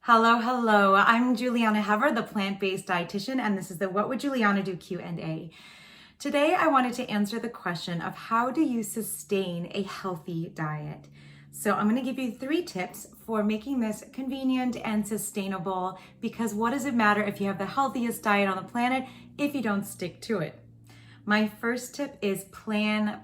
Hello. I'm Juliana Hever, the plant-based dietitian, and this is the What Would Juliana Do Q&A. Today, I wanted to answer the question of how do you sustain a healthy diet? So I'm going to give you 3 tips for making this convenient and sustainable, because what does it matter if you have the healthiest diet on the planet if you don't stick to it? My first tip is plan.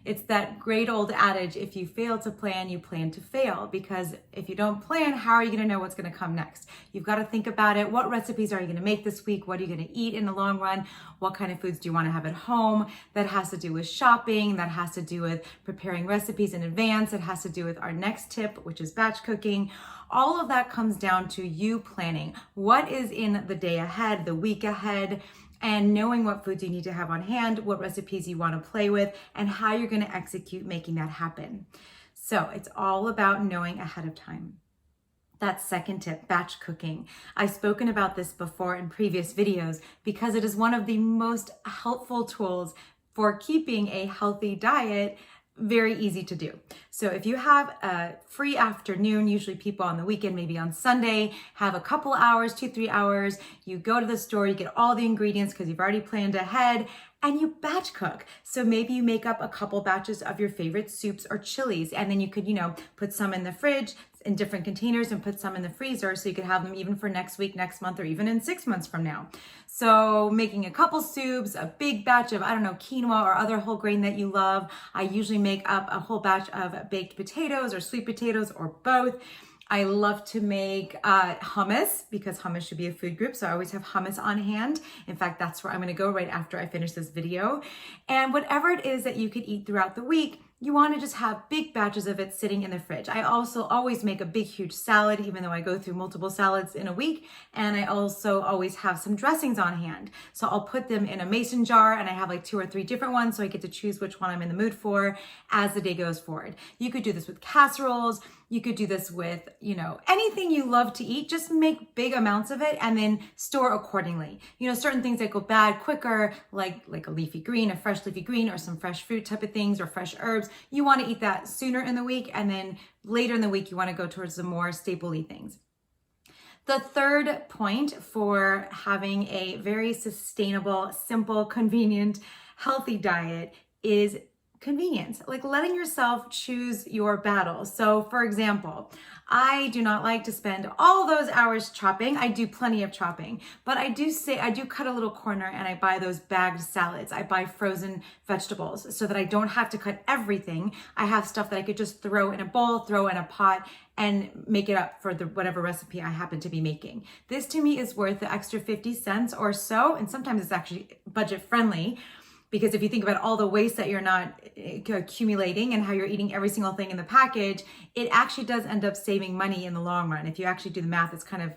It's that great old adage, if you fail to plan, you plan to fail. Because if you don't plan, how are you gonna know what's gonna come next? You've gotta think about it. What recipes are you gonna make this week? What are you gonna eat in the long run? What kind of foods do you wanna have at home? That has to do with shopping. That has to do with preparing recipes in advance. It has to do with our next tip, which is batch cooking. All of that comes down to you planning. What is in the day ahead, the week ahead, and knowing what foods you need to have on hand, what recipes you want to play with, and how you're going to execute making that happen. So it's all about knowing ahead of time. That second tip, batch cooking. I've spoken about this before in previous videos because it is one of the most helpful tools for keeping a healthy diet very easy to do. So if you have a free afternoon, usually people on the weekend, maybe on Sunday, have a couple hours, 2-3 hours, you go to the store, you get all the ingredients because you've already planned ahead, and you batch cook. So maybe you make up a couple batches of your favorite soups or chilies, and then you could, put some in the fridge in different containers and put some in the freezer so you could have them even for next week, next month, or even in 6 months from now. So making a couple soups, a big batch of, quinoa or other whole grain that you love. I usually make up a whole batch of baked potatoes or sweet potatoes or both. I love to make hummus because hummus should be a food group. So I always have hummus on hand. In fact, that's where I'm going to go right after I finish this video. And whatever it is that you could eat throughout the week, you want to just have big batches of it sitting in the fridge. I also always make a big, huge salad, even though I go through multiple salads in a week. And I also always have some dressings on hand. So I'll put them in a mason jar, and I have like 2 or 3 different ones. So I get to choose which one I'm in the mood for as the day goes forward. You could do this with casseroles. You could do this with, anything you love to eat. Just make big amounts of it and then store accordingly. Certain things that go bad quicker, like a leafy green, a fresh leafy green, or some fresh fruit type of things, or fresh herbs. You want to eat that sooner in the week, and then later in the week, you want to go towards the more staple-y things. The third point for having a very sustainable, simple, convenient, healthy diet is convenience, like letting yourself choose your battles. So for example, I do not like to spend all those hours chopping. I do plenty of chopping, but I do cut a little corner and I buy those bagged salads. I buy frozen vegetables so that I don't have to cut everything. I have stuff that I could just throw in a bowl, throw in a pot, and make it up for whatever recipe I happen to be making. This to me is worth the extra 50 cents or so, and sometimes it's actually budget friendly. Because if you think about all the waste that you're not accumulating and how you're eating every single thing in the package, it actually does end up saving money in the long run. If you actually do the math, it's kind of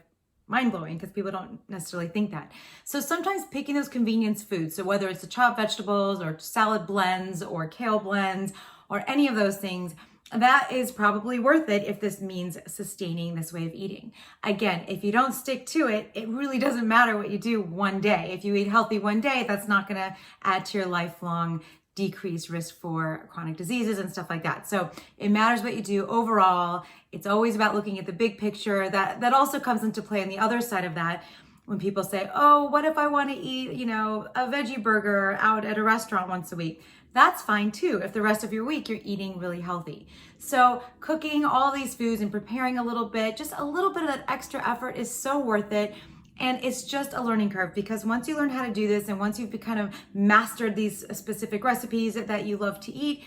mind-blowing because people don't necessarily think that. So sometimes picking those convenience foods, so whether it's the chopped vegetables or salad blends or kale blends or any of those things, that is probably worth it if this means sustaining this way of eating. Again, if you don't stick to it, it really doesn't matter what you do one day. If you eat healthy one day, that's not going to add to your lifelong decreased risk for chronic diseases and stuff like that. So it matters what you do overall. It's always about looking at the big picture. That also comes into play on the other side of that. When people say, oh, what if I want to eat, a veggie burger out at a restaurant once a week? That's fine too, if the rest of your week you're eating really healthy. So cooking all these foods and preparing a little bit, just a little bit of that extra effort is so worth it. And it's just a learning curve, because once you learn how to do this and once you've kind of mastered these specific recipes that you love to eat,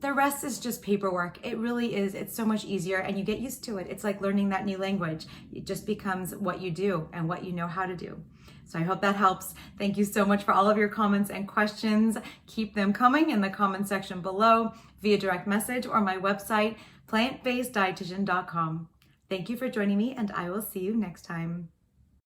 the rest is just paperwork. It really is. It's so much easier and you get used to it. It's like learning that new language. It just becomes what you do and what you know how to do. So I hope that helps. Thank you so much for all of your comments and questions. Keep them coming in the comment section below via direct message or my website, plantbaseddietitian.com. Thank you for joining me, and I will see you next time.